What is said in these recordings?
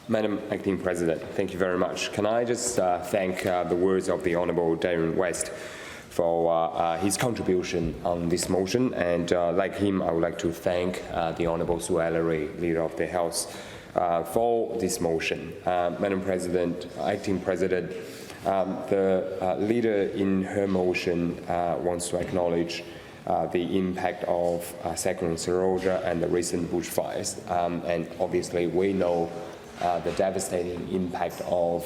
Madam Acting President, thank you very much. Can I just thank the words of the Honourable Darren West for his contribution on this motion, and like him, I would like to thank the Honourable Sue Ellery, Leader of the House, for this motion. Madam President, Acting President, the leader in her motion wants to acknowledge the impact of Cyclone Seroja and the recent bushfires, and obviously we know the devastating impact of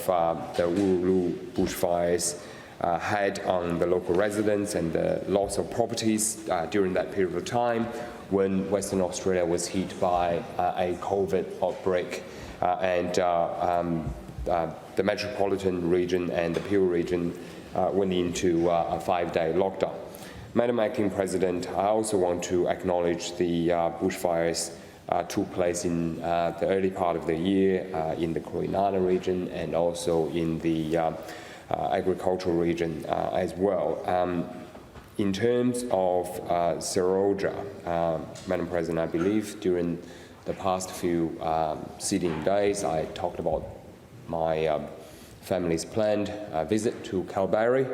the Uluru bushfires had on the local residents and the loss of properties during that period of time when Western Australia was hit by a COVID outbreak, and the metropolitan region and the Peel region went into a 5-day lockdown. Madam Acting President, I also want to acknowledge the bushfires took place in the early part of the year in the Kwinana region and also in the agricultural region as well. In terms of Seroja, Madam President, I believe during the past few sitting days, I talked about my family's planned visit to Kalbarri,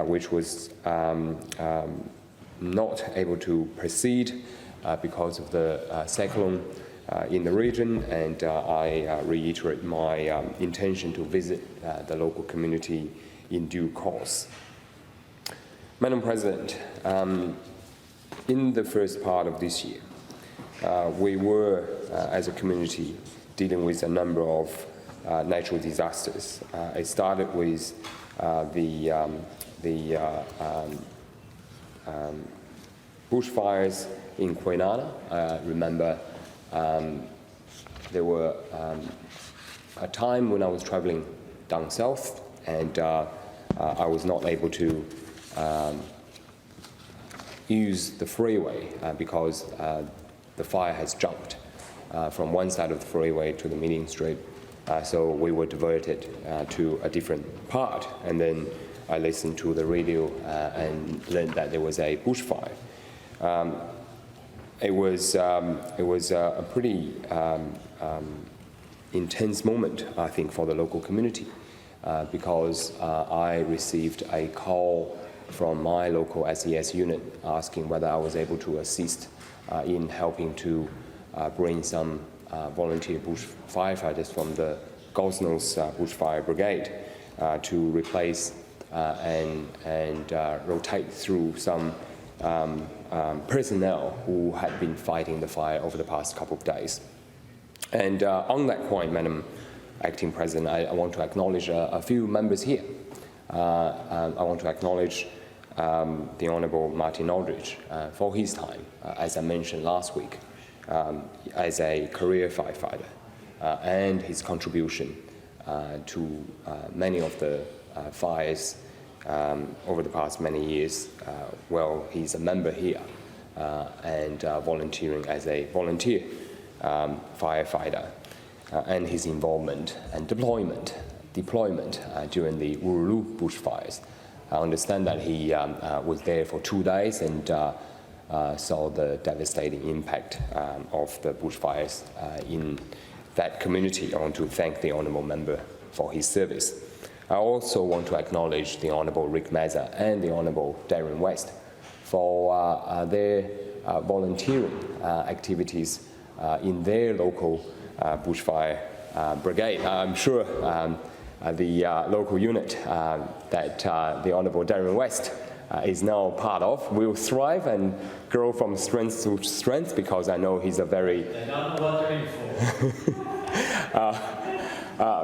which was not able to proceed because of the cyclone in the region, and I reiterate my intention to visit the local community in due course. Madam President, in the first part of this year, we were, as a community, dealing with a number of natural disasters. It started with the bushfires in Kwinana. Remember, there were a time when I was traveling down south, and I was not able to use the freeway because the fire has jumped from one side of the freeway to the meeting street. So we were diverted to a different part, and then I listened to the radio and learned that there was a bushfire. It was a pretty intense moment, I think, for the local community because I received a call from my local SES unit asking whether I was able to assist in helping to bring some volunteer bush firefighters from the Gosnell's Bushfire Brigade to replace and rotate through some personnel who had been fighting the fire over the past couple of days. And on that point, Madam Acting President, I want to acknowledge a few members here. I want to acknowledge the Honourable Martin Aldridge for his time, as I mentioned last week, as a career firefighter, and his contribution to many of the fires over the past many years. Well, he's a member here and volunteering as a volunteer firefighter, and his involvement and deployment during the Uluru bushfires. I understand that he was there for 2 days and saw the devastating impact of the bushfires in that community. I want to thank the Honourable Member for his service. I also want to acknowledge the Honourable Rick Mazza and the Honourable Darren West for their volunteering activities in their local bushfire brigade. I'm sure the local unit that the Honourable Darren West is now part of will thrive and grow from strength to strength, because I know he's a very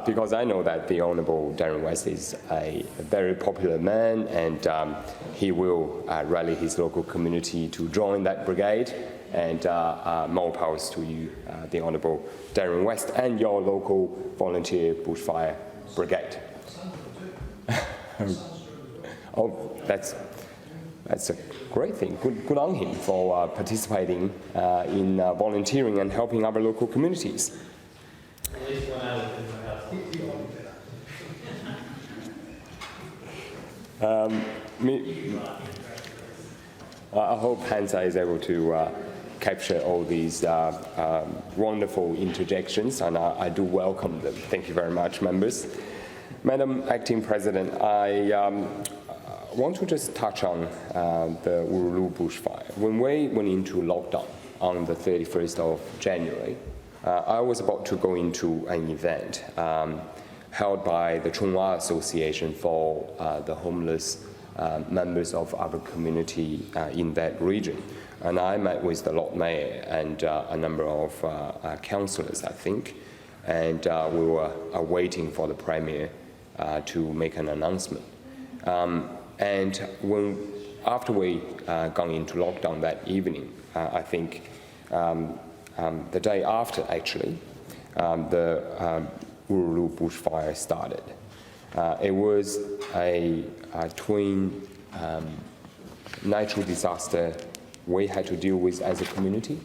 because I know that the Honourable Darren West is a very popular man, and he will rally his local community to join that brigade, and more powers to you, the Honourable Darren West, and your local volunteer bushfire brigade. Oh, that's a great thing. Good on him for participating in volunteering and helping our local communities. I hope Hansa is able to capture all these wonderful interjections, and I do welcome them. Thank you very much, members. Madam Acting President, I want to just touch on the Uluru bushfire. When we went into lockdown on the 31st of January, I was about to go into an event held by the Chunghwa Association for the homeless members of our community in that region. And I met with the Lord Mayor and a number of councillors, I think, and we were waiting for the Premier to make an announcement. And after we gone into lockdown that evening, I think the day after, actually, the Uluru bushfire started. It was a twin natural disaster we had to deal with as a community,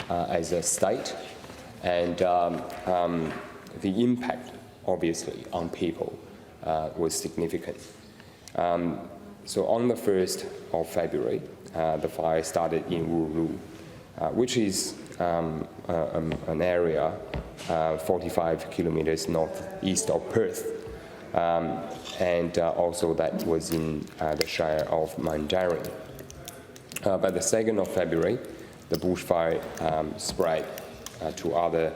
as a state, and the impact, obviously, on people was significant. So on the 1st of February, the fire started in Uluru, which is an area 45 kilometers northeast of Perth, and also that was in the Shire of Mandarin. By the 2nd of February, the bushfire spread to other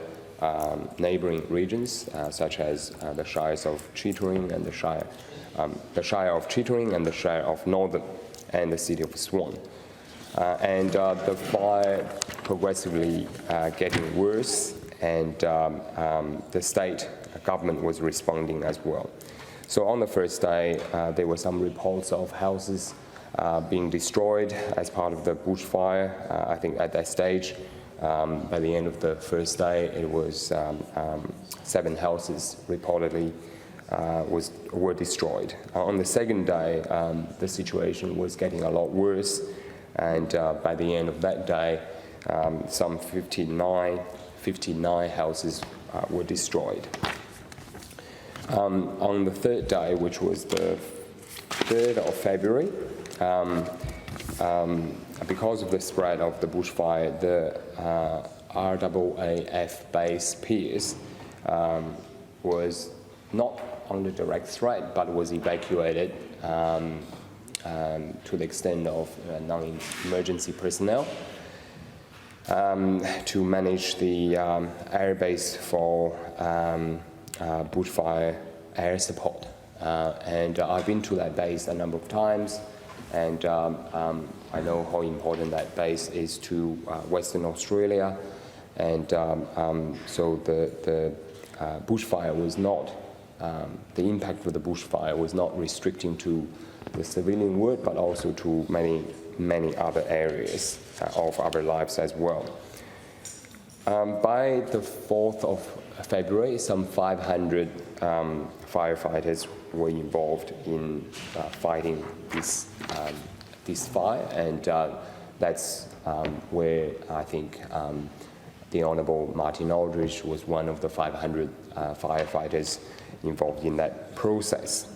neighboring regions, such as the Shires of Chittering and the Shire of Chittering and the Shire of Northern and the city of Swan. And the fire progressively getting worse, and the state government was responding as well. So on the first day, there were some reports of houses being destroyed as part of the bushfire. I think at that stage, by the end of the first day, it was 7 houses reportedly were destroyed. On the second day, the situation was getting a lot worse, and by the end of that day, some 59 houses were destroyed. On the third day, which was the 3rd of February, because of the spread of the bushfire, the RAAF base Pierre was not under direct threat, but was evacuated to the extent of non-emergency personnel to manage the airbase for bushfire air support. And I've been to that base a number of times, and I know how important that base is to Western Australia. And so the bushfire was not, the impact of the bushfire was not restricting to the civilian world, but also to many other areas of our lives as well. By the 4th of February, some 500 firefighters were involved in fighting this fire, and that's where I think the Honourable Martin Aldridge was one of the 500 firefighters involved in that process.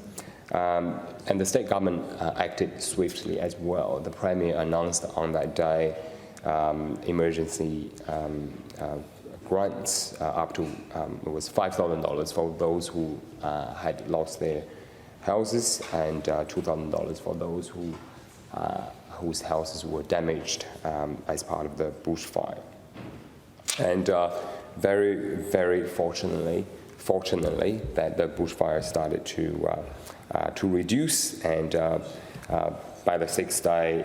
And the state government acted swiftly as well. The Premier announced on that day emergency grants up to it was $5,000 for those who had lost their houses, and $2,000 for those whose houses were damaged as part of the bushfire. And very, very fortunately, that the bushfire started to reduce, and by the 6th day,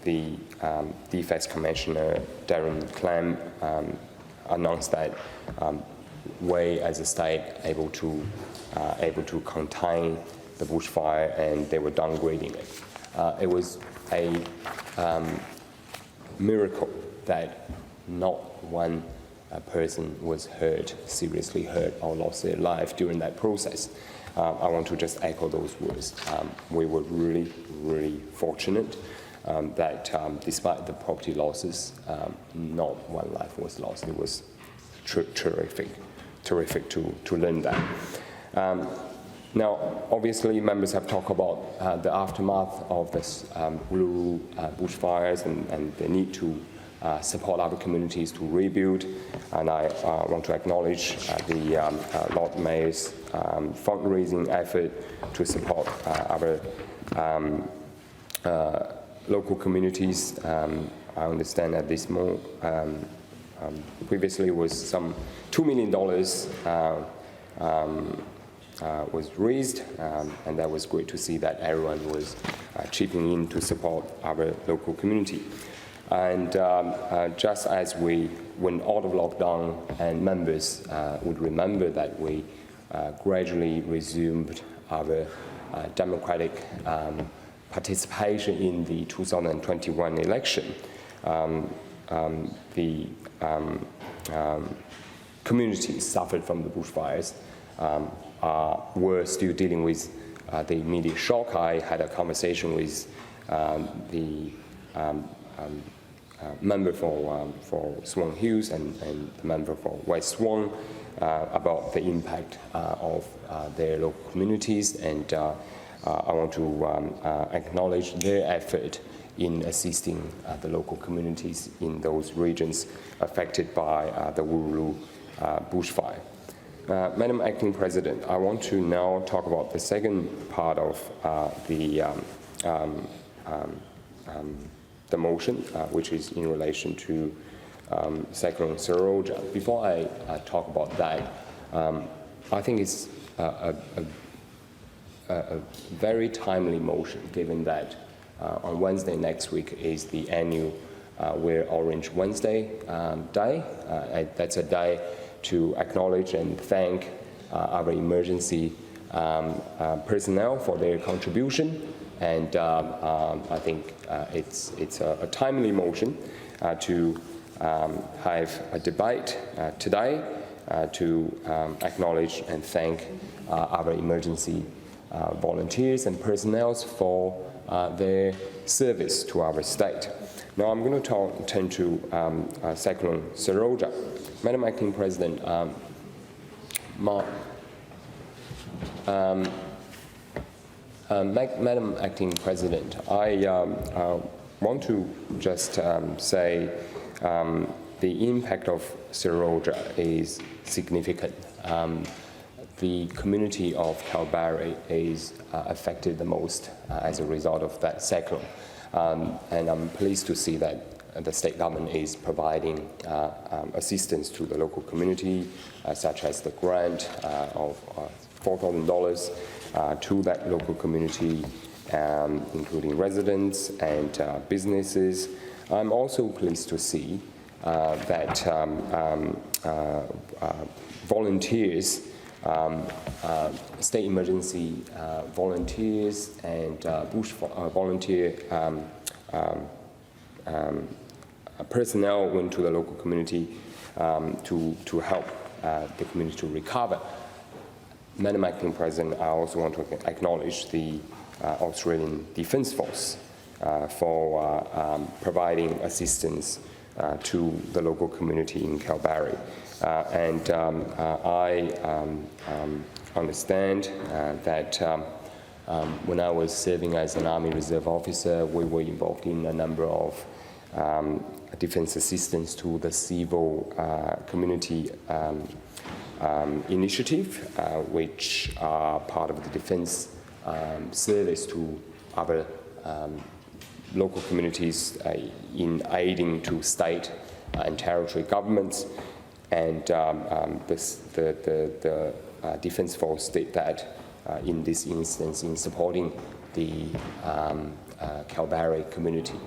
the Defence Commissioner Darren Clam announced that we, as a state, able to contain the bushfire, and they were downgrading it. It was a miracle that not one person was seriously hurt, or lost their life during that process. I want to just echo those words. We were really, really fortunate that despite the property losses, not one life was lost. It was terrific to learn that. Now, obviously, members have talked about the aftermath of this Uluru bushfires and the need to support our communities to rebuild. And I want to acknowledge the Lord Mayor's fundraising effort to support our local communities. I understand that this more previously was some $2 million was raised, and that was great to see that everyone was chipping in to support our local community. And just as we went out of lockdown, and members would remember that we gradually resumed our democratic participation in the 2021 election. The communities suffered from the bushfires were still dealing with the immediate shock. I had a conversation with the member for Swan Hills and the member for West Swan about the impact of their local communities, and I want to acknowledge their effort in assisting the local communities in those regions affected by the Wurulu bushfire. Madam Acting President, I want to now talk about the second part of the motion, which is in relation to Cyclone Seroja. Before I talk about that, I think it's a very timely motion, given that on Wednesday next week is the annual Wear Orange Wednesday day. That's a day to acknowledge and thank our emergency personnel for their contribution, and I think it's a timely motion to have a debate today to acknowledge and thank our emergency volunteers and personnel for their service to our state. Now I'm going to turn to Cyclone Seroja. Madam Acting President, Madam Acting President, I want to just say the impact of Seroja is significant. The community of Kalbarri is affected the most as a result of that cyclone. And I'm pleased to see that the state government is providing assistance to the local community, such as the grant of $4,000 to that local community, including residents and businesses. I'm also pleased to see that volunteers, state emergency volunteers and volunteer personnel went to the local community to help the community to recover. Madam Acting President, I also want to acknowledge the Australian Defence Force for providing assistance to the local community in Kalbarri. And I understand that when I was serving as an Army Reserve officer, we were involved in a number of defense assistance to the civil community initiative, which are part of the defense service to other local communities in aiding to state and territory governments. And the Defence Force did that in this instance in supporting the Kalbarri community.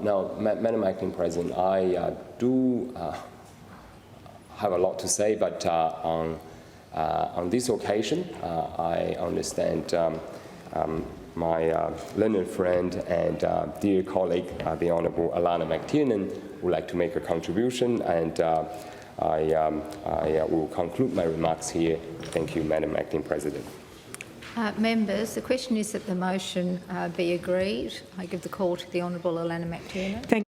Now, Madam Acting President, I do have a lot to say, but on this occasion, I understand my learned friend and dear colleague, the Honourable Alana McTiernan, would like to make a contribution, and I will conclude my remarks here. Thank you, Madam Acting President. Members, the question is that the motion be agreed. I give the call to the Honourable Alana McTiernan.